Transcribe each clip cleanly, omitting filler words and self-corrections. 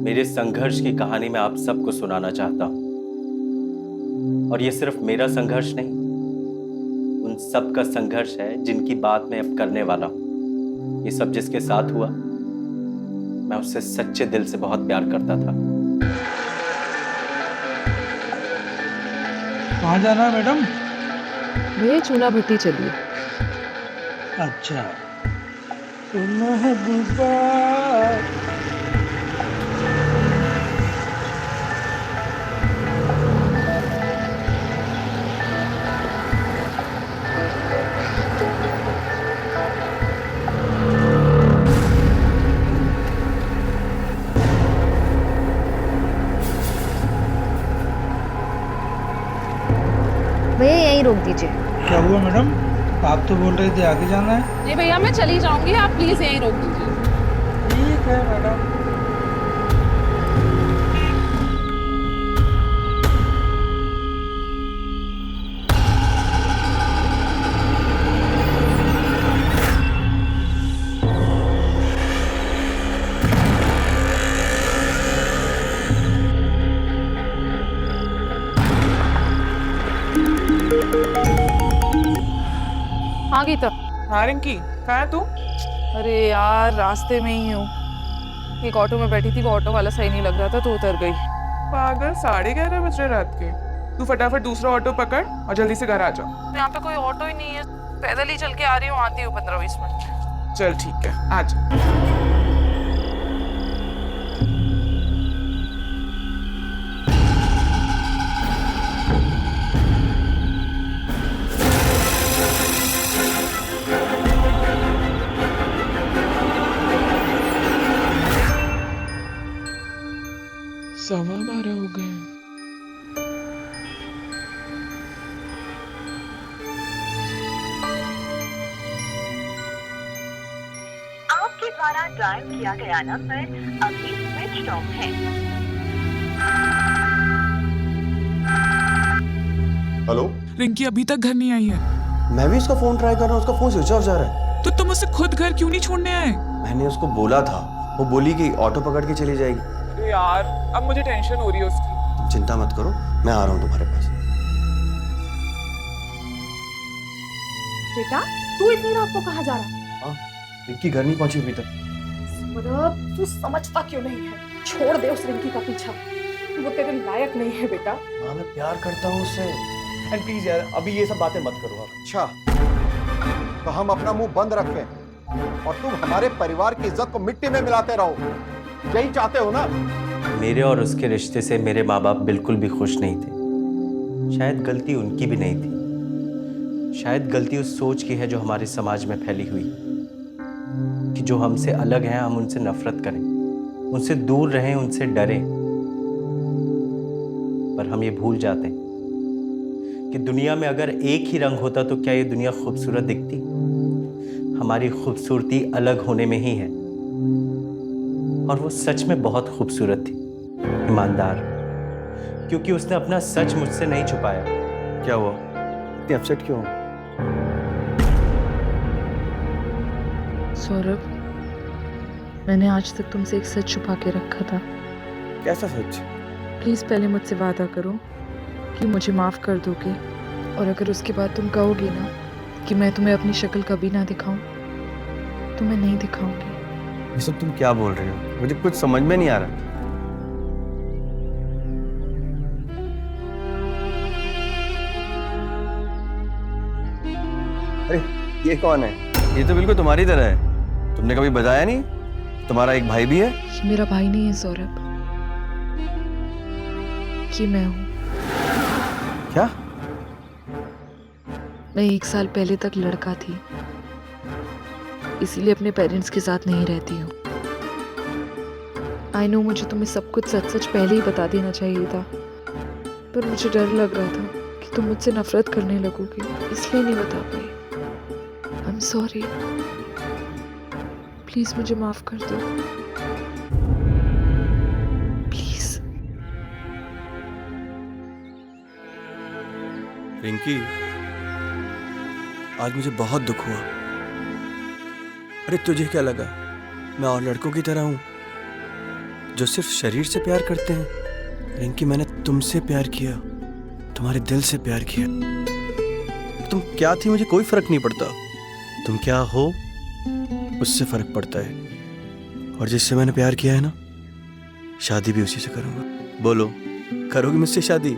मेरे संघर्ष की कहानी मैं आप सबको सुनाना चाहता हूं। और ये सिर्फ मेरा संघर्ष नहीं, उन सब का संघर्ष है जिनकी बात मैं अब करने वाला हूं। ये सब जिसके साथ हुआ, मैं उससे सच्चे दिल से बहुत प्यार करता था। कहाँ जाना है मैडम? भैया चूना भट्टी चलिए। अच्छा, तो महबूबा भैया यहीं रोक दीजिए। क्या हुआ मैडम? आप तो बोल रहे थे आगे जाना है। नहीं भैया मैं चली जाऊंगी, आप प्लीज यहीं रोक दीजिए। ठीक है मैडम। हाँ गीता। हाँ रिंकी, कहाँ है तू? अरे यार रास्ते में ही हूँ। एक ऑटो में बैठी थी, वो ऑटो वाला सही नहीं लग रहा था तो उतर गई। पागल, 11:30 बज रहे रात के। तू फटाफट दूसरा ऑटो पकड़ और जल्दी से घर आ जा। यहाँ पे कोई ऑटो ही नहीं है, पैदल ही चल के आ रही हूँ, आती हूँ 15-20 मिनट। चल ठीक है, आ जा। सवा 12 हो गए। आपके द्वारा डायल किया गया नंबर अभी स्विच ऑफ है। हेलो, रिंकी अभी तक घर नहीं आई है। मैं भी उसका फोन ट्राई कर रहा हूँ, उसका फोन स्विच ऑफ जा रहा है। तो तुम उसे खुद घर क्यों नहीं छोड़ने आए? मैंने उसको बोला था, वो बोली कि ऑटो पकड़ के चली जाएगी। अरे यार, अब मुझे टेंशन हो रही है उसकी। तुम चिंता मत करो, मैं आ रहा हूँ तुम्हारे पास। बेटा तू इतनी रात को कहाँ जा रहा है? हाँ, रिंकी घर नहीं पहुंची अभी तक। सौरभ तू समझता क्यों नहीं है? छोड़ दे उस रिंकी का पीछा, वो तेरे लायक नहीं है बेटा। हाँ, मैं प्यार करता हूँ उससे। एंड प्लीज यार, अभी ये सब बातें मत करो आप। अच्छा, तो हम अपना मुंह बंद रखें और तुम हमारे परिवार की इज्जत को मिट्टी में मिलाते रहो, यही चाहते हो ना? मेरे और उसके रिश्ते से मेरे माँ बाप बिल्कुल भी खुश नहीं थे। शायद गलती उनकी भी नहीं थी, शायद गलती उस सोच की है जो हमारे समाज में फैली हुई कि जो हमसे अलग हैं हम उनसे नफरत करें, उनसे दूर रहें, उनसे डरें। पर हम ये भूल जाते हैं कि दुनिया में अगर एक ही रंग होता तो क्या ये दुनिया खूबसूरत दिखती? हमारी खूबसूरती अलग होने में ही है। और वो सच में बहुत खूबसूरत थी, ईमानदार, क्योंकि उसने अपना सच मुझसे नहीं छुपाया। क्या हुआ, इतनी अपसेट क्यों हो? सौरभ, मैंने आज तक तुमसे एक सच छुपा के रखा था। कैसा सच? प्लीज पहले मुझसे वादा करो कि मुझे माफ कर दोगे, और अगर उसके बाद तुम कहोगे ना कि मैं तुम्हें अपनी शक्ल कभी ना दिखाऊं, तो मैं नहीं दिखाऊंगी। ये सब तुम क्या बोल रही हो? मुझे कुछ समझ में नहीं आ रहा। अरे ये कौन है? ये तो बिल्कुल तुम्हारी तरह है। तुमने कभी बजाया नहीं? तुम्हारा एक भाई भी है? ये मेरा भाई नहीं है सौरभ, ये मैं हूँ। क्या? मैं 1 साल पहले तक लड़का थी, इसीलिए अपने पेरेंट्स के साथ नहीं रहती हूँ। आई नो मुझे तुम्हें सब कुछ सच सच पहले ही बता देना चाहिए था, पर मुझे डर लग रहा था कि तुम मुझसे नफरत करने लगोगे, इसलिए नहीं बता पाई। आई एम सॉरी, प्लीज मुझे माफ कर दो, प्लीज। रिंकी, आज मुझे बहुत दुख हुआ। अरे तुझे क्या लगा मैं और लड़कों की तरह हूं? जो सिर्फ शरीर से प्यार करते हैं। रिंकी, मैंने तुमसे प्यार किया, तुम्हारे दिल से प्यार किया। तुम क्या थी मुझे कोई फर्क नहीं पड़ता, तुम क्या हो उससे फर्क पड़ता है। और जिससे मैंने प्यार किया है ना, शादी भी उसी से करूंगा। बोलो, करोगी मुझसे शादी?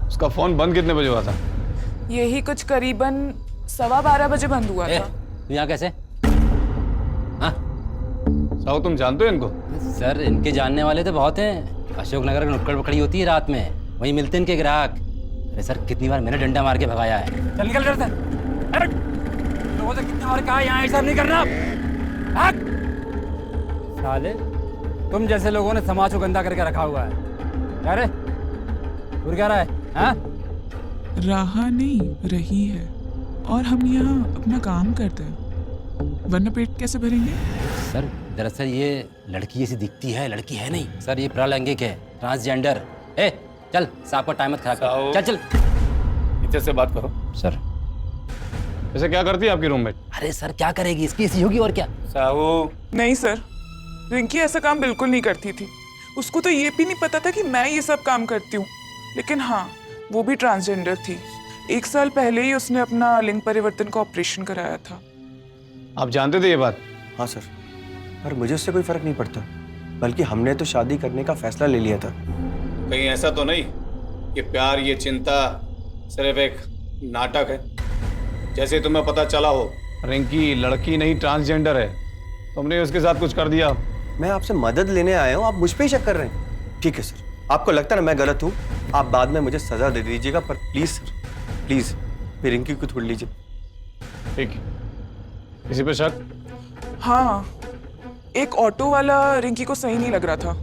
उसका फोन बंद कितने बजे हुआ था? यही कुछ करीबन 12:15 बजे बंद हुआ था। तू यहाँ कैसे? हाँ साहू, तुम जानते हो इनको? सर, इनके जानने वाले तो बहुत हैं। अशोकनगर में नुक्कड़ पकड़ी होती है रात में, वहीं मिलते हैं इनके ग्राहक। अरे सर, कितनी बार मैंने डंडा मार के भगाया है। चल निकल कर सर। लोगों से कितनी बार कहा यहाँ ऐसा नहीं करना। साले, तुम जैसे लोगों ने समाज को गंदा करके रखा हुआ है। क्या रे, क्या रहा है? हाँ? रहा नहीं, रही है। और हम यहाँ अपना काम करते हैं, वरना पेट कैसे भरेंगे? सर, दरअसल ये लड़की जैसी दिखती है, लड़की है नहीं सर। ये प्रलैंगिक है, ट्रांसजेंडर। ए चल, साहब का टाइम मत खराब कर। चल चल, नीचे से बात करो। सर, ऐसे क्या करती है आपकी रूममेट? अरे सर, क्या करेगी, इसकी ऐसी होगी और क्या। साहू, नहीं सर, रिंकी ऐसा काम बिल्कुल नहीं करती थी। उसको तो ये भी नहीं पता था कि मैं ये सब काम करती हूँ। लेकिन हाँ, वो भी ट्रांसजेंडर थी। 1 साल पहले ही उसने अपना लिंग परिवर्तन का ऑपरेशन कराया था। आप जानते थे ये बात? हाँ सर, पर मुझे उससे कोई फर्क नहीं पड़ता, बल्कि हमने तो शादी करने का फैसला ले लिया था। कहीं ऐसा तो नहीं कि प्यार, ये चिंता सिर्फ एक नाटक है? जैसे तुम्हें पता चला हो रिंकी लड़की नहीं ट्रांसजेंडर है, तुमने उसके साथ कुछ कर दिया। मैं आपसे मदद लेने आया हूँ, आप मुझ पे ही शक कर रहे हैं। ठीक है सर, आपको लगता है ना मैं गलत हूँ, आप बाद में मुझे सजा दे दीजिएगा, पर प्लीज सर, प्लीज मेरी रिंकी को छोड़ लीजिए। ठीक है, किसी पे शक? हाँ, एक ऑटो वाला रिंकी को सही नहीं लग रहा था,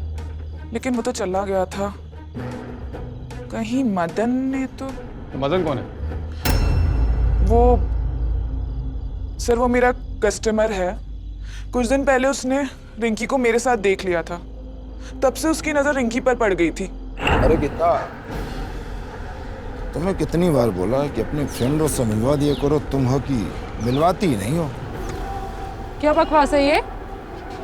लेकिन वो तो चला गया था। कहीं मदन ने तो मदन कौन है? वो सर, वो मेरा कस्टमर है। कुछ दिन पहले उसने रिंकी को मेरे साथ देख लिया था, तब से उसकी नजर रिंकी पर पड़ गई थी। अरे गीता, तुम्हें कितनी बार बोला है कि अपनी फ्रेंडों से मिलवा दिया करो, तुम हो कि मिलवाती ही नहीं हो। क्या बकवास है ये?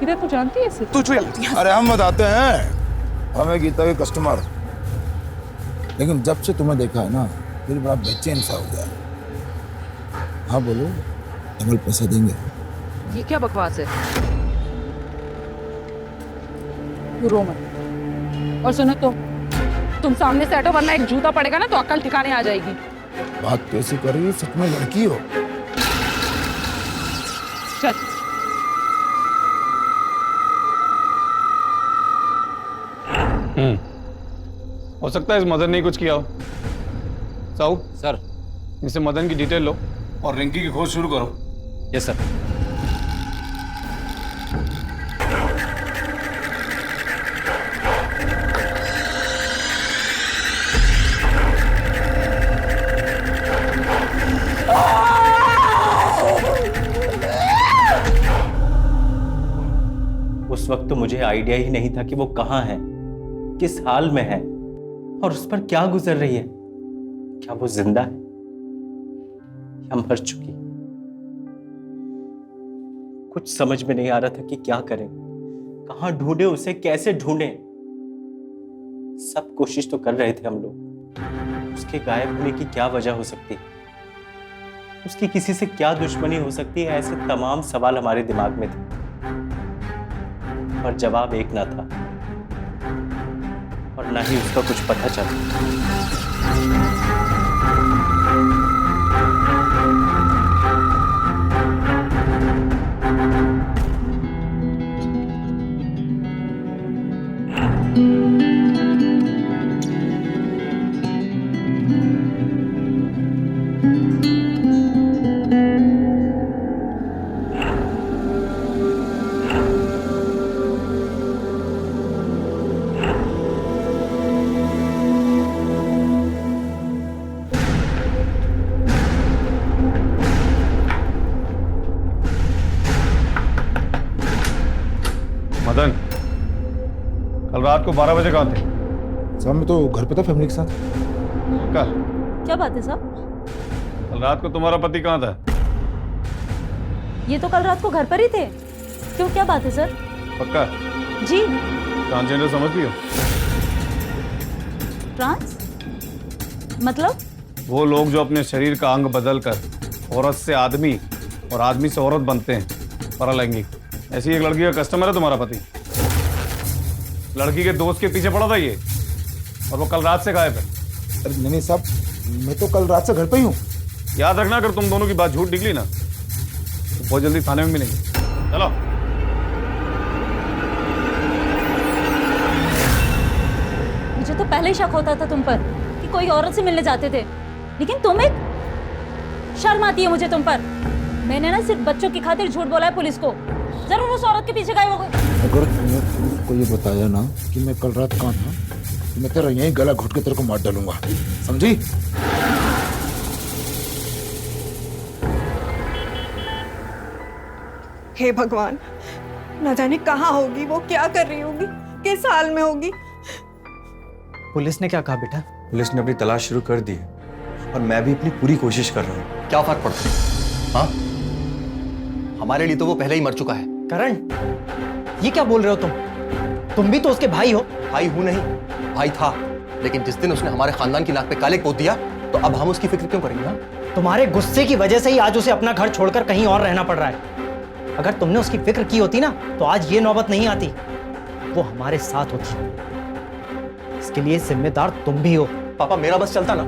किधर तू जानती है इसे? तू जो जानती है। अरे हम बताते हैं, हमें गीता के कस्टमर, लेकिन जब से तुम्हें देखा है ना, फिर बड़ा बेचैन सा हो गया। हाँ बोलो, डबल पैसा देंगे। ये क्या बकवास है? रो मत। और सुनो, तुम सामने से हटो, वरना एक जूता पड़ेगा ना तो अक्ल ठिकाने आ जाएगी। बात कैसी कर रही हो, सच में लड़की हो? चल। हो सकता है इस मदन ने कुछ किया हो। साहू सर, इनसे मदन की डिटेल लो और रिंकी की खोज शुरू करो। Yes sir. उस वक्त तो मुझे आइडिया ही नहीं था कि वो कहाँ है, किस हाल में है और उस पर क्या गुजर रही है। क्या वो जिंदा है या मर चुकी? कुछ समझ में नहीं आ रहा था कि क्या करें, कहां ढूंढे उसे, कैसे ढूंढे। सब कोशिश तो कर रहे थे हम लोग। उसके गायब होने की क्या वजह हो सकती है, उसकी किसी से क्या दुश्मनी हो सकती है, ऐसे तमाम सवाल हमारे दिमाग में थे, पर जवाब एक ना था और ना ही उसका कुछ पता चला। मदन, कल रात को 12 बजे कहाँ थे? साहब मैं तो घर पे था फैमिली के साथ। का? क्या बात है साहब? कल रात को तुम्हारा पति कहाँ था? ये तो कल रात को घर पर ही थे। क्यों, क्या बात है सर? पक्का? जी। ट्रांसजेंडर समझती हो? ट्रांस मतलब? वो लोग जो अपने शरीर का अंग बदल कर औरत से आदमी और आदमी से औरत बनते हैं, परलैंगिक। ऐसी एक लड़की का कस्टमर है तुम्हारा पति। लड़की के दोस्त के पीछे पड़ा था ये, और वो कल रात से गायब है। अरे नहीं साहब, मैं तो कल रात से घर पे ही हूँ। याद रखना, अगर तुम दोनों की बात झूठ निकली ना तो बहुत जल्दी थाने में मिलेंगे। चलो। मुझे तो पहले ही शक होता था तुम पर कि कोई औरत से मिलने जाते थे, लेकिन तुम एक शर्म आती है मुझे तुम पर। मैंने ना सिर्फ बच्चों की खातिर झूठ बोला है पुलिस को। जरूर उस औरत के पीछे गए होगे। अगर तूने पुलिस को ये बताया ना कि मैं कल रात कहाँ था, तो मैं तेरा यहीं गला घोट के तेरे को मार डालूंगा, समझी? हे भगवान, न जाने कहाँ होगी वो, क्या कर रही होगी, किस हाल में होगी। पुलिस ने क्या कहा बेटा? पुलिस ने अपनी तलाश शुरू कर दी है और मैं भी अपनी पूरी कोशिश कर रहा हूँ। क्या फर्क पड़ता है? हाँ, हमारे लिए तो वो पहले ही मर चुका है। करण, ये क्या बोल रहे हो तुम भी तो उसके भाई हो। भाई हूं नहीं, भाई था, लेकिन जिस दिन उसने हमारे खानदान की नाक पे काले पोत दिया तो अब हम उसकी फिक्र क्यों करेंगे? हाँ, तुम्हारे गुस्से की वजह से ही आज उसे अपना घर छोड़कर कहीं और रहना पड़ रहा है। अगर तुमने उसकी फिक्र की होती ना तो आज ये नौबत नहीं आती, वो हमारे साथ होती। इसके लिए जिम्मेदार तुम भी हो। पापा, मेरा बस चलता ना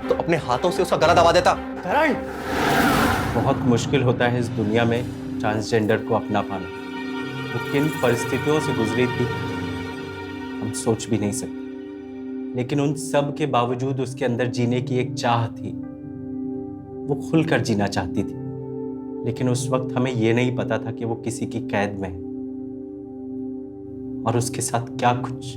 तो अपने हाथों से उसका गला दबा देता। करण, बहुत मुश्किल होता है इस दुनिया में ट्रांसजेंडर को अपना पाना। वो किन परिस्थितियों से गुजरी थी हम सोच भी नहीं सकते, लेकिन उन सब के बावजूद उसके अंदर जीने की एक चाह थी। वो खुलकर जीना चाहती थी, लेकिन उस वक्त हमें यह नहीं पता था कि वो किसी की कैद में है और उसके साथ क्या कुछ।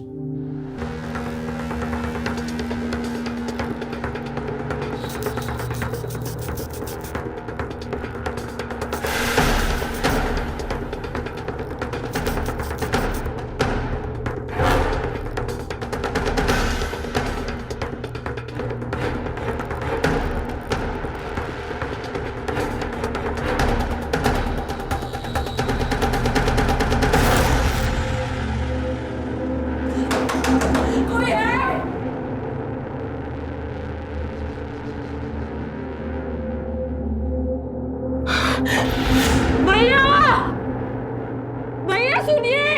भैया, भैया सुनिए,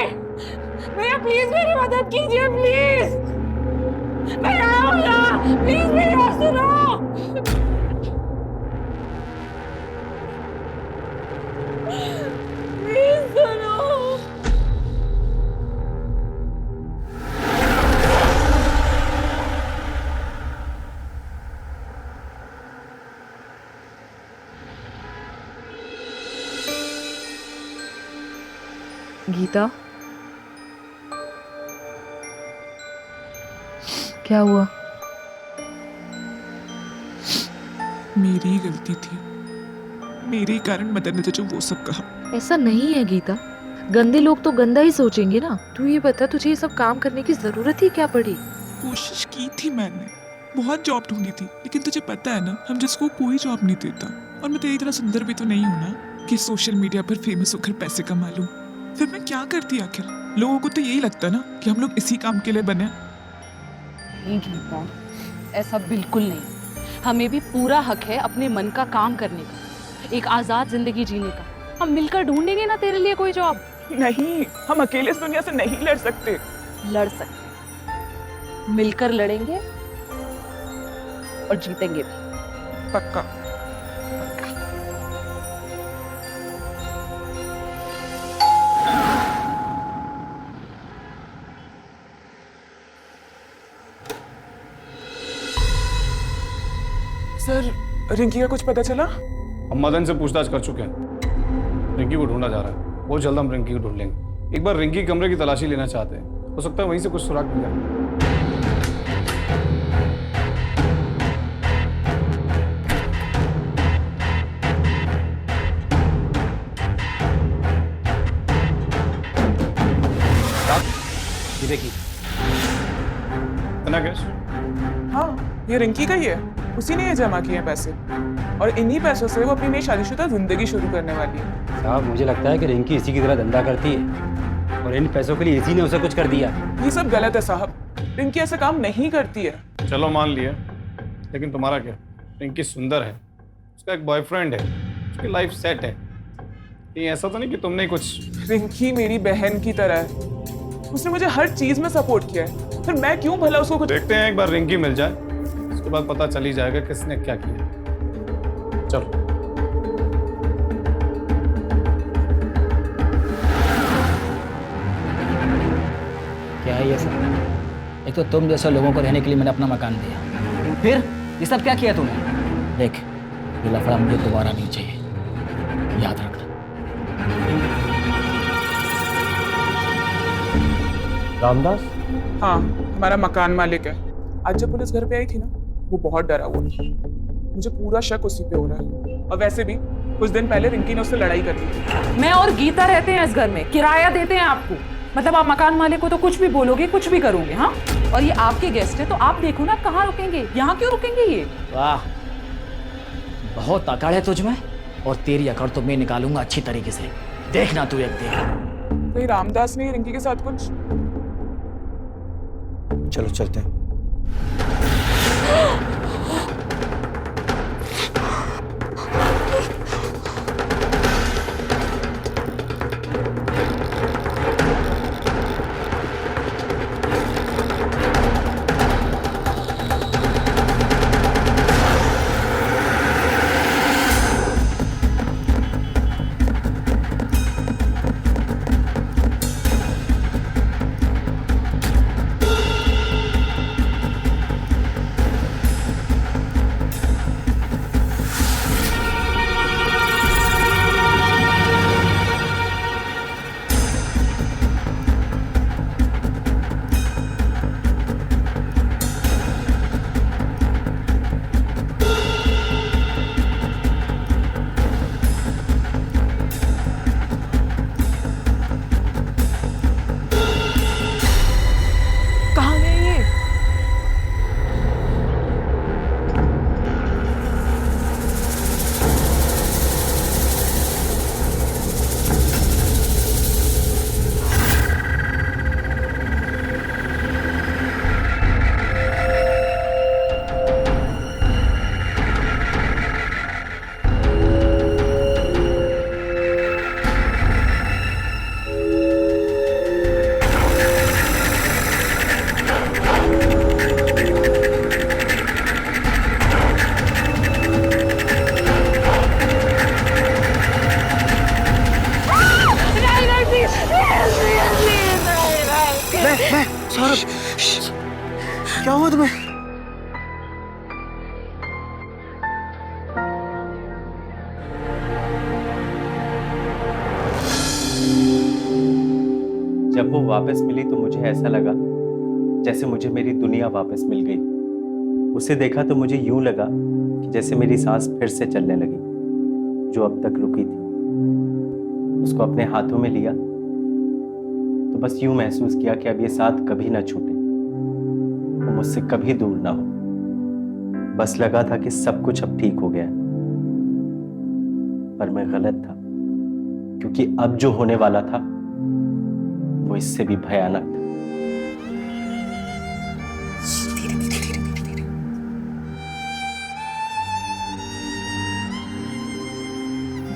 भैया प्लीज मेरी मदद कीजिए, प्लीज भैया, प्लीज भैया सुनो। प्लीज सुनो। गीता, क्या हुआ? मेरी ही गलती थी, मेरे ही कारण मदन ने जो वो सब कहा। ऐसा नहीं है गीता, गंदे लोग तो गंदा ही सोचेंगे ना। तू ये बता, तुझे ये सब काम करने की जरूरत ही क्या पड़ी? कोशिश की थी मैंने, बहुत जॉब ढूंढी थी, लेकिन तुझे पता है ना हम जिसको कोई जॉब नहीं देता। और मैं तेरी तरह सुंदर भी तो नहीं हूं ना कि सोशल मीडिया पर फेमस होकर पैसे कमा लूं। फिर मैं क्या करती आखिर? लोगों को तो यही लगता ना कि हम लोग इसी काम के लिए बने। नहीं गीता, ऐसा बिल्कुल नहीं। हमें भी पूरा हक है अपने मन का काम करने का, एक आजाद जिंदगी जीने का। हम मिलकर ढूंढेंगे ना तेरे लिए कोई जॉब। नहीं, हम अकेले इस दुनिया से नहीं लड़ सकते। लड़ सकते, मिलकर लड़ेंगे और जीतेंगे भी। पक्का। सर, रिंकी का कुछ पता चला? हम मदन से पूछताछ कर चुके हैं, रिंकी को ढूंढा जा रहा है। बहुत जल्द हम रिंकी को ढूंढ लेंगे। एक बार रिंकी कमरे की तलाशी लेना चाहते हैं, हो सकता है वहीं से कुछ सुराग मिल जाए। से की। इतना कैश? हाँ, ये रिंकी का ही है। उसी ने ये जमा किए हैं पैसे और इन्हीं पैसों से वो अपनी नई शादीशुदा जिंदगी शुरू करने वाली है। साहब मुझे लगता है कि रिंकी इसी की तरह धंधा करती है और इन पैसों के लिए इसी ने उसे कुछ कर दिया। ये सब गलत है साहब, रिंकी ऐसा काम नहीं करती है। चलो मान लिया, लेकिन तुम्हारा क्या? रिंकी सुंदर है, उसका एक बॉयफ्रेंड है, उसकी लाइफ सेट है। ये ऐसा तो नहीं कि तुमने कुछ। रिंकी मेरी बहन की तरह है, उसने मुझे हर चीज में सपोर्ट किया है, फिर मैं क्यों भला उसको कुछ। देखते हैं, एक बार रिंकी मिल जाए, उसके बाद पता चल ही जाएगा किसने क्या किया। चलो। क्या है ये सब? एक तो तुम जैसे लोगों को रहने के लिए मैंने अपना मकान दिया, फिर ये सब क्या किया तूने? देख, ये लफड़ा मुझे दोबारा नहीं चाहिए, याद रखना। रामदास? हाँ, हमारा मकान मालिक है। आज जब पुलिस घर पे आई थी ना, वो बहुत डरा हुआ था। मुझे पूरा शक उसी पे हो रहा है। और वैसे भी कुछ दिन पहले रिंकी ने उससे लड़ाई कर ली थी। मैं और गीता रहते हैं इस घर में, किराया देते हैं आपको। मतलब आप मकान मालिक को तो कुछ भी बोलोगे, कुछ भी करोगे। हाँ, और ये आपके गेस्ट है तो आप देखो ना कहाँ रुकेंगे, यहाँ क्यों रुकेंगे ये? वाह, बहुत अकड़ है तुझ में, और तेरी अकड़ तो मैं निकालूंगा अच्छी तरीके से। देखना तू एक दिन। कोई रामदास ने रिंकी के साथ कुछ। चलो चलते हैं। क्या हुआ तुम्हें? जब वो वापस मिली तो मुझे ऐसा लगा जैसे मुझे मेरी दुनिया वापस मिल गई। उसे देखा तो मुझे यूं लगा कि जैसे मेरी सांस फिर से चलने लगी, जो अब तक रुकी थी। उसको अपने हाथों में लिया तो बस यूं महसूस किया कि अब ये साथ कभी ना छूटे, वो मुझसे कभी दूर ना हो। बस लगा था कि सब कुछ अब ठीक हो गया, पर मैं गलत था, क्योंकि अब जो होने वाला था वो इससे भी भयानक था।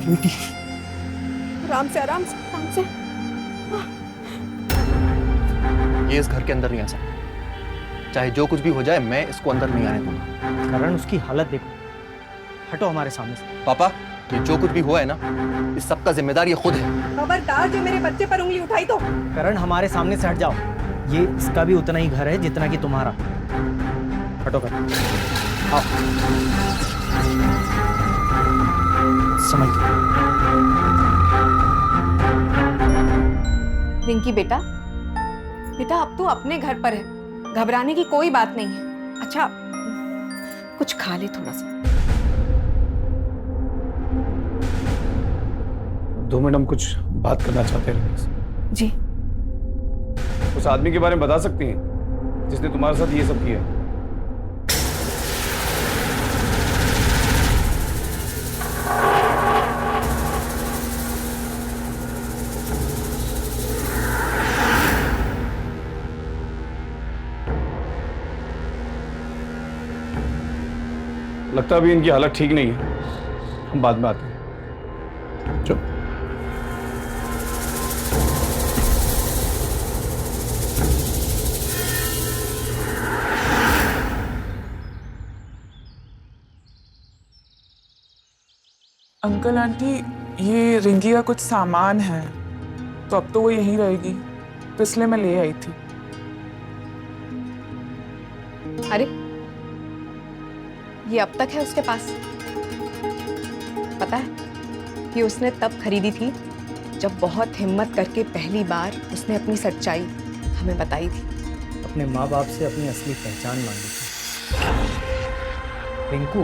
बेटी, आराम से आराम से आराम से। ये इस घर के अंदर नहीं आ सकता। चाहे जो कुछ भी हो जाए, मैं इसको अंदर नहीं आने दूंगा। करण, उसकी हालत देखो, हटो हमारे सामने से। पापा, ये जो कुछ भी हुआ है ना, इस सब का जिम्मेदार ये खुद है। खबरदार, जो मेरे बच्चे पर उंगली उठाई तो। करण, हमारे सामने से हट जाओ। ये इसका भी उतना ही घर है जितना कि तुम्हारा। हटो कर, आओ। समझ। रिंकी बेटा, बेटा अब तू अपने घर पर है, घबराने की कोई बात नहीं है। अच्छा, कुछ खा ले थोड़ा सा। 2 मिनट हम कुछ बात करना चाहते हैं। जी। हो उस आदमी के बारे में बता सकती हैं जिसने तुम्हारे साथ ये सब किया? लगता भी इनकी हालत ठीक नहीं है, हम बाद में आते हैं। चुप। अंकल आंटी, ये रिंकी का कुछ सामान है, तो अब तो वो यहीं रहेगी, तो इसलिए मैं ले आई थी। अरे ये अब तक है उसके पास? पता है कि उसने तब खरीदी थी जब बहुत हिम्मत करके पहली बार उसने अपनी सच्चाई हमें बताई थी। अपने माँ बाप से अपनी असली पहचान मांगी थी। रिंकू,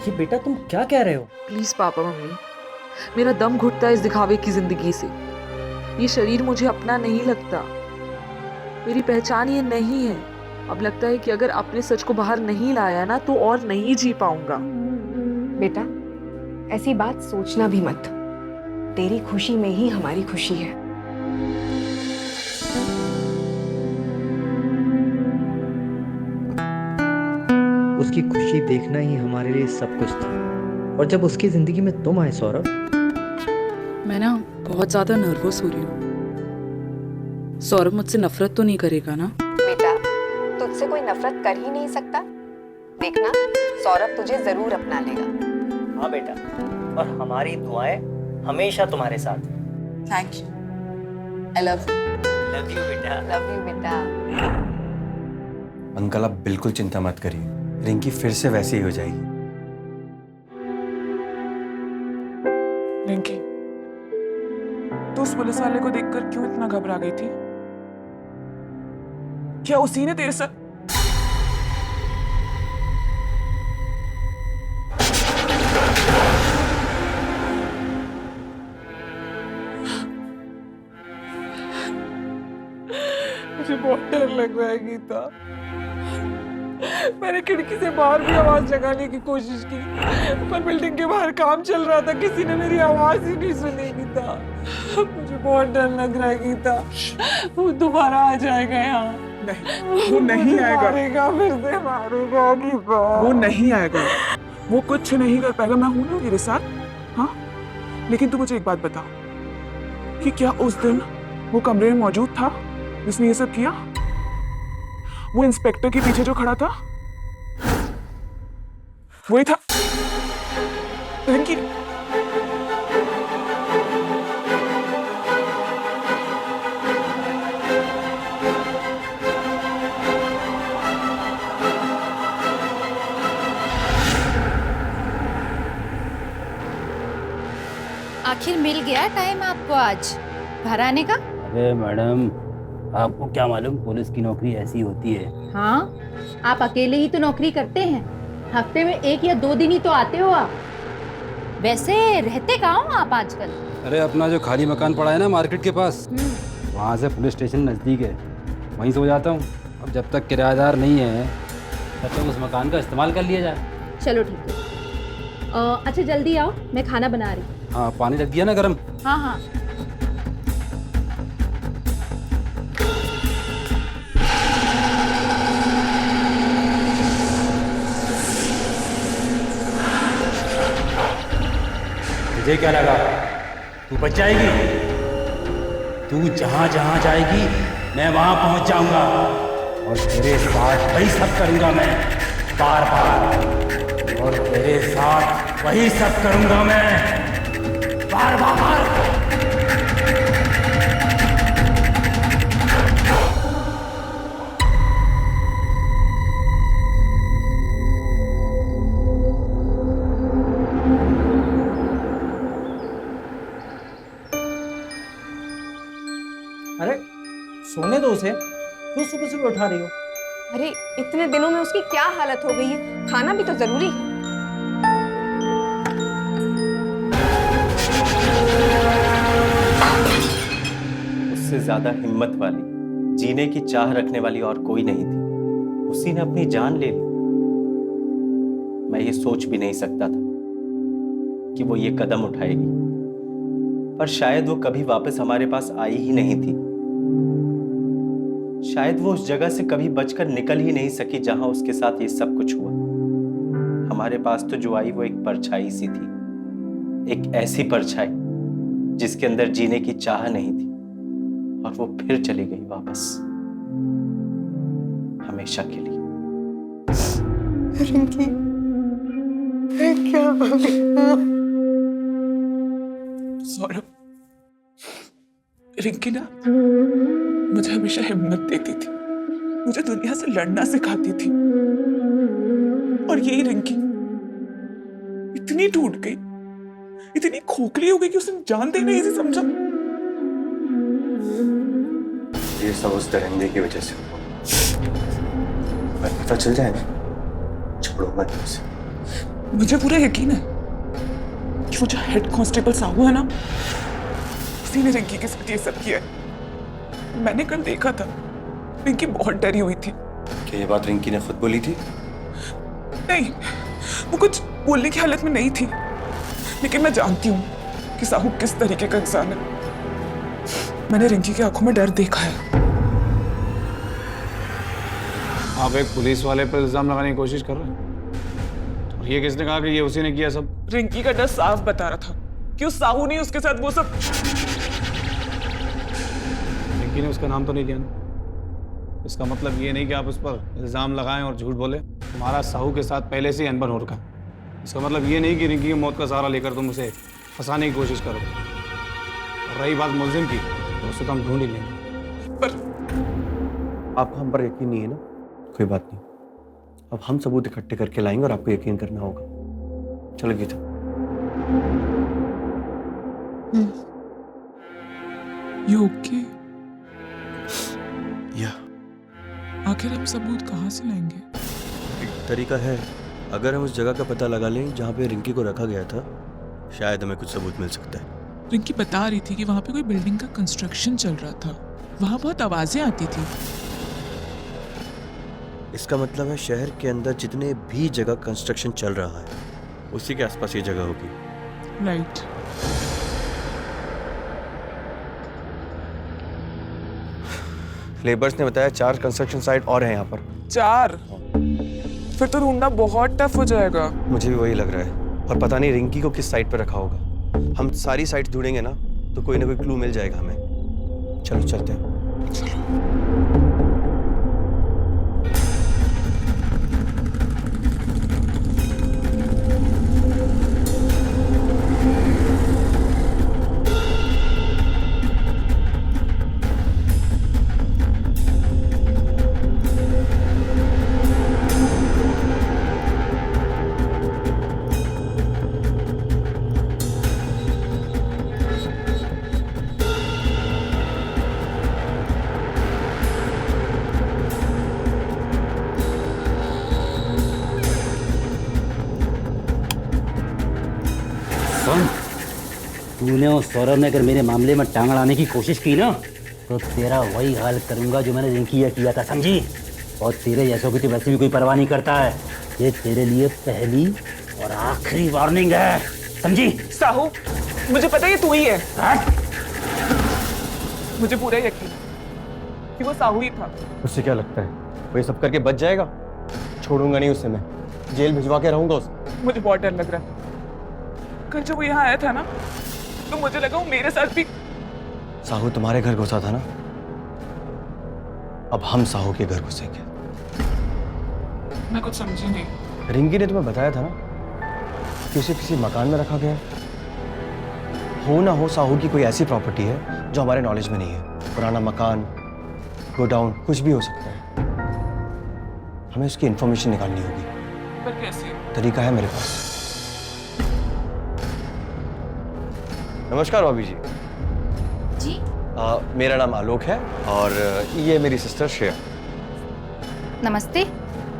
ये बेटा तुम क्या कह रहे हो? प्लीज पापा मम्मी, मेरा दम घुटता है इस दिखावे की जिंदगी से। ये शरीर मुझे अपना नहीं लगता, मेरी पहचान ये नहीं है। अब लगता है कि अगर अपने सच को बाहर नहीं लाया ना तो और नहीं जी पाऊंगा। बेटा ऐसी बात सोचना भी मत, तेरी खुशी में ही हमारी खुशी है। उसकी खुशी देखना ही हमारे लिए सब कुछ था, और जब उसकी जिंदगी में तुम आए सौरभ। मैं ना बहुत ज्यादा नर्वस हो रही हूँ। सौरभ मुझसे नफरत तो नहीं करेगा ना? बेटा तुझसे कोई नफरत कर ही नहीं सकता। देखना सौरभ तुझे जरूर अपना लेगा। हाँ बेटा, और हमारी दुआएं हमेशा तुम्हारे साथ। Thank you, I love you बेटा। लव यू बेटा। अंकल आप बिल्कुल चिंता मत करिए, रिंकी फिर से वैसी ही हो जाएगी। रिंकी, तू उस पुलिस वाले को देखकर क्यों इतना घबरा गई थी? क्या उसी ने तेरे साथ? मुझे बहुत डर लग रहा है गीता। मैंने खिड़की से बाहर भी आवाज लगाने की कोशिश की, पर बिल्डिंग के बाहर काम चल रहा था, किसी ने मेरी आवाज ही नहीं सुनी गीता। मुझे बहुत डर लग रहा है गीता, वो दोबारा आ जाएगा यहाँ। नहीं, वो नहीं आएगा। मारेगा, फिर से मारेगा गीता। वो नहीं आएगा, वो कुछ नहीं कर पाएगा। मैं हूं ना तेरे साथ। हाँ, लेकिन तू मुझे एक बात बता कि क्या उस दिन वो कमरे में मौजूद था जिसने ये सब किया? वो इंस्पेक्टर के पीछे जो खड़ा था वही था। रिंकी, आखिर मिल गया टाइम आपको आज घर आने का? अरे मैडम, आपको क्या मालूम पुलिस की नौकरी ऐसी होती है। हाँ, आप अकेले ही तो नौकरी करते हैं, हफ्ते में 1 या 2 दिन ही तो आते हो आप। वैसे रहते कहाँ हो आप आजकल? अरे अपना जो खाली मकान पड़ा है ना मार्केट के पास, वहाँ से पुलिस स्टेशन नज़दीक है, वहीं सो जाता हूँ। अब जब तक किराएदार नहीं है तब तक उस मकान का इस्तेमाल कर लिया जाए। चलो ठीक है। अच्छा जल्दी आओ, मैं खाना बना रही हूँ। हाँ, पानी रख दिया ना गरम? हाँ हाँ। तुझे क्या लगा तू बच जाएगी? तू जहाँ जहाँ जाएगी मैं वहाँ पहुँच जाऊँगा, और तेरे साथ वही सब करूँगा मैं बार बार, और तेरे साथ वही सब करूँगा मैं बार बार। अरे सोने दो उसे, क्यों सुबह सुबह उठा रही हो? अरे इतने दिनों में उसकी क्या हालत हो गई है, खाना भी तो जरूरी है। उससे ज्यादा हिम्मत वाली जीने की चाह रखने वाली और कोई नहीं थी, उसी ने अपनी जान ले ली। मैं ये सोच भी नहीं सकता था कि वो ये कदम उठाएगी, पर शायद वो कभी वापस हमारे पास आई ही नहीं थी। शायद वो उस जगह से कभी बचकर निकल ही नहीं सकी जहां उसके साथ ये सब कुछ हुआ। हमारे पास तो जो आई वो एक परछाई सी थी, एक ऐसी परछाई जिसके अंदर जीने की चाह नहीं थी, और वो फिर चली गई वापस, हमेशा के लिए। रिंकी, क्या हो गया? सौरभ, रिंकी ना मुझे हमेशा हिम्मत देती थी, मुझे दुनिया से लड़ना सिखाती थी, और यही रिंकी इतनी टूट गई, इतनी खोखली हो गई कि उसने जान देना इसे समझा। ये सब उस दरिंदे की वजह से हुआ। पता चल जाए ना, छोड़ूंगा नहीं उसे। मुझे पूरा यकीन है कि वो जो हेड कांस्टेबल साहू है ना, उसी ने रिंकी के साथ ये सब किया है। मैंने कल देखा था, रिंकी बहुत डरी हुई थी। क्या ये बात रिंकी ने खुद बोली थी? नहीं, वो कुछ बोलने की हालत में नहीं थी, लेकिन मैं जानती हूँ कि साहू किस तरीके का इंसान है। मैंने रिंकी की आंखों में डर देखा है। आप एक पुलिस वाले पर इल्जाम लगाने की कोशिश कर रहे हैं? और ये किसने कहा कि ये उसी ने किया सब? रिंकी का डर साफ बता रहा था कि उस साहू ने उसके साथ वो सब। रिंकी ने उसका नाम तो नहीं लिया ना? इसका मतलब ये नहीं कि आप उस पर इल्जाम लगाएं और झूठ बोले। हमारा साहू के साथ पहले से ही अनबन हो रखा। इसका मतलब ये नहीं कि रिंकी की मौत का सहारा लेकर तुम उसे फंसाने की कोशिश करो। और रही बात मुलजिम की, तो उसे तो हम ढूंढ ही लेंगे। पर आपको हम पर यकीन नहीं है ना? कोई बात नहीं, अब हम सबूत इकट्ठे करके लाएंगे और आपको यकीन करना होगा। चलो गीता। You okay? या आखिर हम सबूत कहाँ से लाएंगे? एक तरीका है, अगर हम उस जगह का पता लगा लें जहाँ पे रिंकी को रखा गया था, शायद हमें कुछ सबूत मिल सकता है। रिंकी बता रही थी कि वहाँ पे कोई बिल्डिंग का कंस्ट्रक्शन चल रहा था, वहाँ बहुत आवाजें आती थी। इसका मतलब है शहर के अंदर जितने भी जगह कंस्ट्रक्शन चल रहा है, उसी के आसपास ये जगह होगी। राइट। लेबर्स ने बताया 4 कंस्ट्रक्शन साइट और हैं यहाँ पर। 4? फिर तो ढूंढना बहुत टफ हो जाएगा। मुझे भी वही लग रहा है, और पता नहीं रिंकी को किस साइट पर रखा होगा। हम सारी साइट ढूंढेंगे ना, तो कोई ना कोई क्लू मिल जाएगा हमें। चलो चलते हैं। चलो। तूने और सौरभ ने अगर मेरे मामले में टांग अड़ाने की कोशिश की ना, तो तेरा वही हाल करूंगा जो मैंने रिंकी या किया था, समझी? और तेरे जैसों की तो वैसे भी कोई परवाह नहीं करता है। ये तेरे लिए पहली और आखिरी वार्निंग है, समझी? साहू, मुझे पता है तू ही है। मुझे पूरा यकीन कि वो साहू ही था। उससे क्या लगता है वो ये सब करके बच जाएगा? छोड़ूंगा नहीं उसे, मैं जेल भिजवा के रहूंगा उसे। मुझे बहुत डर लग रहा है। कल जब वो यहाँ आया था ना, तो मुझे लगा वो मेरे साथ भी। साहू तुम्हारे घर घुसा था ना, अब हम साहू के घर घुसेंगे। मैं कुछ समझी नहीं। रिंकी ने तुम्हें बताया था ना कि उसे किसी मकान में रखा गया है। हो ना हो साहू की कोई ऐसी प्रॉपर्टी है जो हमारे नॉलेज में नहीं है। पुराना मकान, गोडाउन, कुछ भी हो सकता है। हमें उसकी इंफॉर्मेशन निकालनी होगी। पर कैसे? तरीका है मेरे पास। नमस्कार भाभी जी। जी? मेरा नाम आलोक है और ये मेरी सिस्टर श्रेया। नमस्ते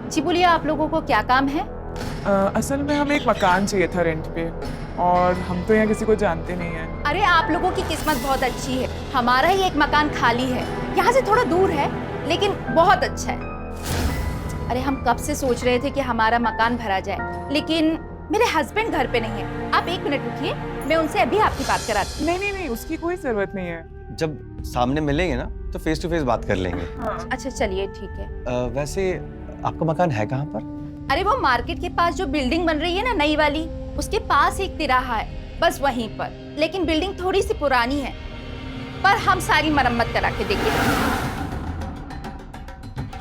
जी। बोलिए, आप लोगों को क्या काम है? असल में हमें एक मकान चाहिए था रेंट पे, और हम तो यहाँ किसी को जानते नहीं हैं। अरे आप लोगों की किस्मत बहुत अच्छी है, हमारा ही एक मकान खाली है। यहाँ से थोड़ा दूर है लेकिन बहुत अच्छा है। अरे हम कब से सोच रहे थे कि हमारा मकान भरा जाए, लेकिन मेरे हस्बैंड घर पे नहीं है। आप 1 मिनट रुकिए, मैं उनसे अभी आपकी बात कराती हूँ। नहीं, उसकी कोई जरूरत नहीं है। जब सामने मिलेंगे ना तो फेस टू फेस बात कर लेंगे। अच्छा चलिए ठीक है। वैसे आपका मकान है कहाँ पर? अरे वो मार्केट के पास जो बिल्डिंग बन रही है ना नई वाली, उसके पास एक तिराहा है, बस वहीं पर। लेकिन बिल्डिंग थोड़ी सी पुरानी है, पर हम सारी मरम्मत करा के देंगे।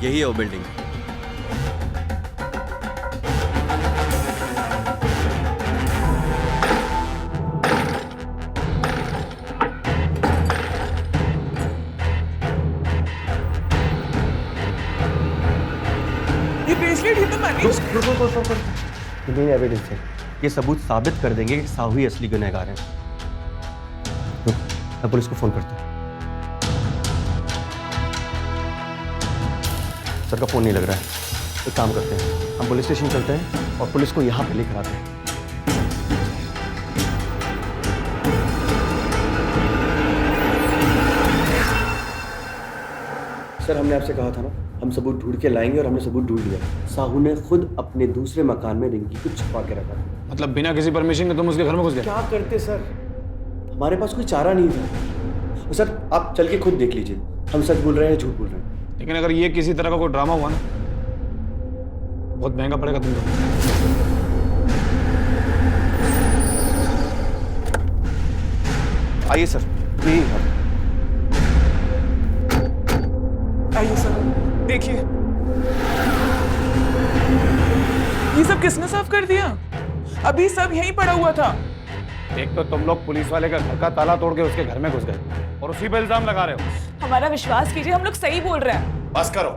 यही है वो बिल्डिंग। ये ब्रेसलेट, ये तो मनीष। मेन एविडेंस है, ये सबूत साबित कर देंगे कि साहू ही असली गुनहगार है। मैं पुलिस को फोन करता हूँ। सर का फोन नहीं लग रहा है। एक काम करते हैं, हम पुलिस स्टेशन चलते हैं और पुलिस को यहाँ पे लेकर आते हैं। सर हमने आपसे कहा था ना, हम सबूत ढूंढ के लाएंगे, और हमने सबूत ढूंढ लिया। साहू ने खुद अपने दूसरे मकान में रिंकी को छुपा के रखा था। मतलब बिना किसी परमिशन के तुम उसके घर में घुस गए? क्या करते सर, हमारे पास कोई चारा नहीं था। तो सर आप चल के खुद देख लीजिए, हम सच बोल रहे हैं झूठ बोल रहे हैं। लेकिन अगर ये किसी तरह का कोई ड्रामा हुआ ना, बहुत महंगा पड़ेगा तुमको। आइए सर, प्लीज। आइए सर, देखिए ये सब किसने साफ कर दिया? अभी सब यहीं पड़ा हुआ था। एक तो तुम लोग पुलिस वाले का घर का ताला तोड़ के उसके घर में घुस गए और उसी पे इल्जाम लगा रहे हो। हमारा विश्वास कीजिए, हम लोग सही बोल रहे हैं। बस करो,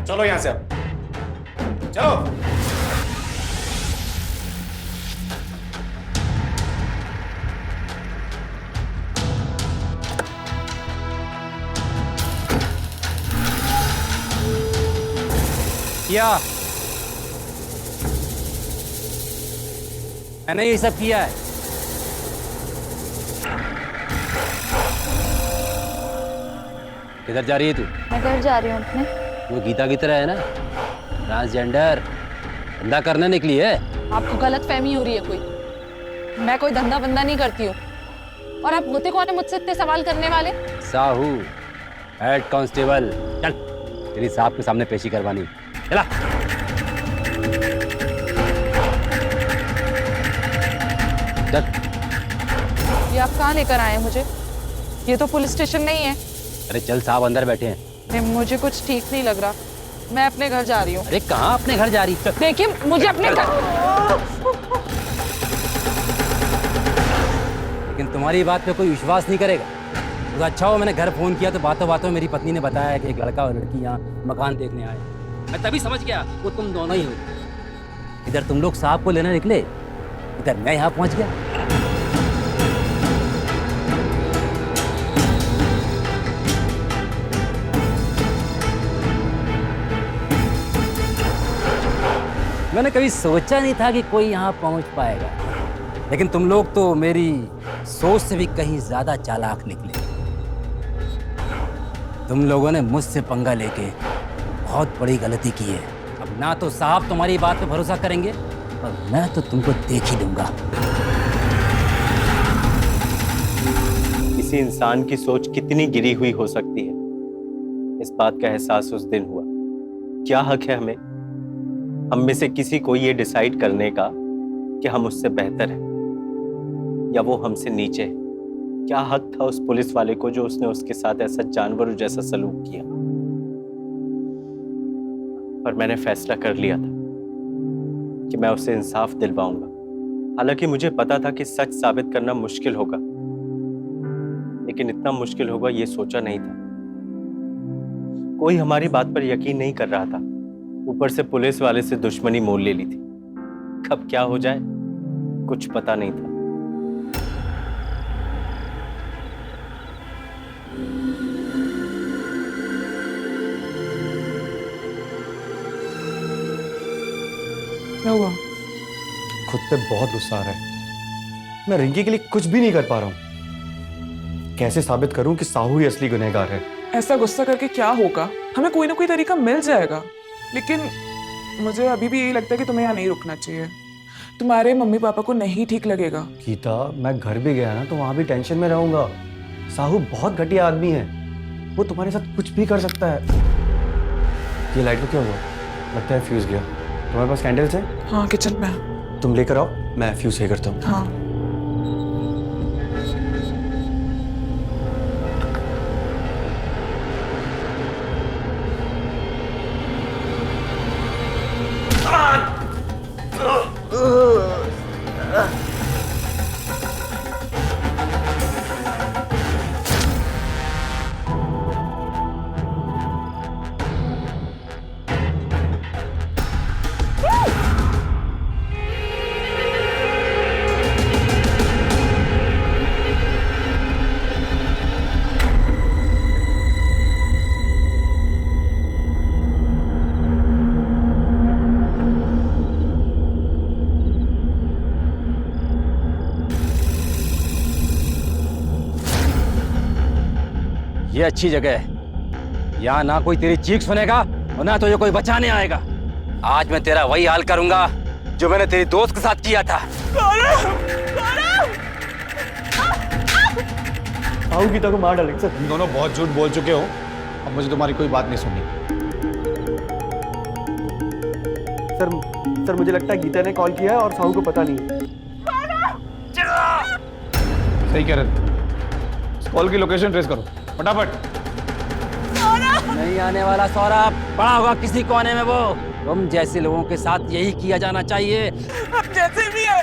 चलो यहाँ से अब, चलो। किया मैंने ये सब किया है। किधर जा रही है तू? मैं घर जा रही हूँ अपने। वो गीता की तरह है ना, ट्रांसजेंडर धंधा करने निकली है। आपको गलत फहमी हो रही है कोई। मैं कोई धंधा बंदा नहीं करती हूँ। और आप होते कौन है मुझसे इतने सवाल करने वाले? Sahu, head constable. चल तेरी साहब के सामने पेशी करवानी। चला। चल। ये आप कहाँ लेकर आए हैं मुझे? ये तो पुलिस स्टेशन नहीं है। अरे चल, साहब अंदर बैठे हैं। नहीं, मुझे कुछ ठीक नहीं लग रहा। मैं अपने घर जा रही हूँ। अरे कहाँ अपने घर जा रही? देखिए मुझे अपने घर। लेकिन तुम्हारी बात पे कोई विश्वास नहीं करेगा। तो अच्छा हो मैंने घर फोन किया तो बातों बातों मेरी पत्नी ने बताया कि एक लड़का और लड़की यहाँ मकान देखने आए। मैं तभी समझ गया वो तुम दोनों ही हो। इधर तुम लोग साहब को लेने निकले, इधर मैं यहाँ पहुँच गया। मैंने कभी सोचा नहीं था कि कोई यहाँ पहुँच पाएगा, लेकिन तुम लोग तो मेरी सोच से भी कहीं ज्यादा चालाक निकले। तुम लोगों ने मुझसे पंगा लेके बहुत बड़ी गलती की है। अब ना तो साहब तुम्हारी बात पे भरोसा करेंगे और मैं तो तुमको देख ही दूंगा। किसी इंसान की सोच कितनी गिरी हुई हो सकती है, इस बात का एहसास उस दिन हुआ। क्या हक है हमें, हम में से किसी को ये डिसाइड करने का कि हम उससे बेहतर हैं या वो हमसे नीचे है? क्या हक था उस पुलिस वाले को जो उसने उसके साथ ऐसा जानवरों जैसा सलूक किया? पर मैंने फैसला कर लिया था कि मैं उसे इंसाफ दिलवाऊंगा। हालांकि मुझे पता था कि सच साबित करना मुश्किल होगा, लेकिन इतना मुश्किल होगा ये सोचा नहीं था। कोई हमारी बात पर यकीन नहीं कर रहा था, ऊपर से पुलिस वाले से दुश्मनी मोल ले ली थी। कब क्या हो जाए कुछ पता नहीं था। क्या हुआ? खुद पे बहुत गुस्सा आ रहा है। मैं रिंकी के लिए कुछ भी नहीं कर पा रहा हूँ। कैसे साबित करूं कि साहू ही असली गुनहगार है? ऐसा गुस्सा करके क्या होगा, हमें कोई ना कोई तरीका मिल जाएगा। लेकिन मुझे अभी भी यही लगता है कि तुम्हें यहाँ नहीं रुकना चाहिए। तुम्हारे मम्मी पापा को नहीं ठीक लगेगा। गीता, मैं घर भी गया ना तो वहां भी टेंशन में रहूंगा। साहू बहुत घटिया आदमी है, वो तुम्हारे साथ कुछ भी कर सकता है। ये लाइट को क्या हुआ? लगता है फ्यूज गया। तुम्हारे पास कैंडल्स हैं? हाँ, किचन में। तुम लेकर आओ, मैं फ्यूज सही करता हूँ। हाँ। ये अच्छी जगह है, यहाँ ना कोई तेरी चीख सुनेगा और ना तो ये कोई बचाने आएगा। आज मैं तेरा वही हाल करूंगा जो मैंने तेरी दोस्त के साथ किया था। साहू गीता को मार डालेंगे सर। तुम दोनों बहुत झूठ बोल चुके हो, अब मुझे तुम्हारी कोई बात नहीं सुननी। सर मुझे लगता है गीता ने कॉल किया है और साहू को पता नहीं है। सही कह रहे थे। इस कॉल की लोकेशन ट्रेस करो फटाफट। नहीं आने वाला सौरभ, पड़ा होगा किसी कोने में वो। तुम जैसे लोगों के साथ यही किया जाना चाहिए। अब जैसे भी है,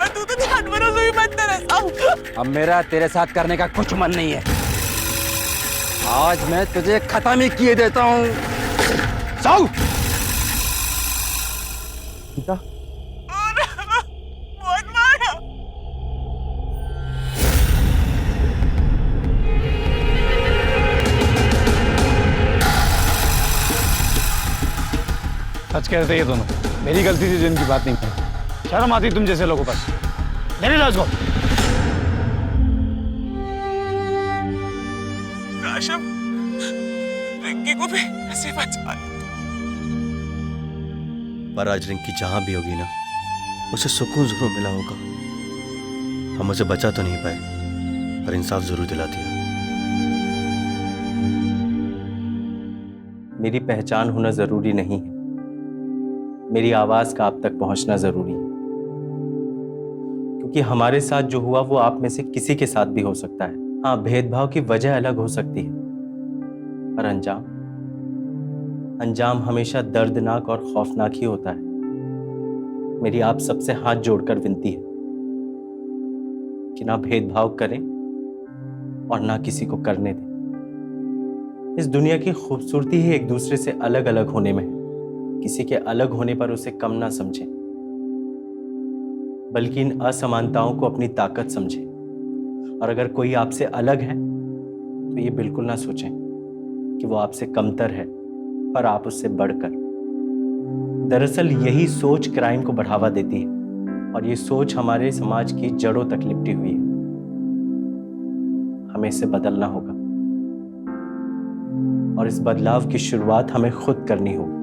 मैं तू तो जानवरों से भी बदतर है साहू। अब मेरा तेरे साथ करने का कुछ मन नहीं है। आज मैं तुझे खत्म ही किए देता हूँ। साहू गीता, बहुत मारा। सच कह रहे थे ये दोनों, मेरी गलती थी जिनकी बात नहीं की। शर्म आती तुम जैसे लोगों पर। ले लो इसको। काशम, रिंकी को भी ऐसे बचा। पर आज रिंकी जहां भी होगी ना, उसे सुकून जरूर मिला होगा। हम उसे बचा तो नहीं पाए, पर इंसाफ जरूर दिला दिया। मेरी पहचान होना जरूरी नहीं है, मेरी आवाज का आप तक पहुंचना जरूरी है। क्योंकि हमारे साथ जो हुआ वो आप में से किसी के साथ भी हो सकता है। हाँ, भेदभाव की वजह अलग हो सकती है, पर अंजाम हमेशा दर्दनाक और खौफनाक ही होता है। मेरी आप सबसे हाथ जोड़कर विनती है कि ना भेदभाव करें और ना किसी को करने दें। इस दुनिया की खूबसूरती ही एक दूसरे से अलग अलग होने में है। किसी के अलग होने पर उसे कम ना समझें, बल्कि इन असमानताओं को अपनी ताकत समझें। और अगर कोई आपसे अलग है तो ये बिल्कुल ना सोचें कि वो आपसे कमतर है और आप उससे बढ़कर। दरअसल यही सोच क्राइम को बढ़ावा देती है और ये सोच हमारे समाज की जड़ों तक लिपटी हुई है। हमें इसे बदलना होगा और इस बदलाव की शुरुआत हमें खुद करनी होगी।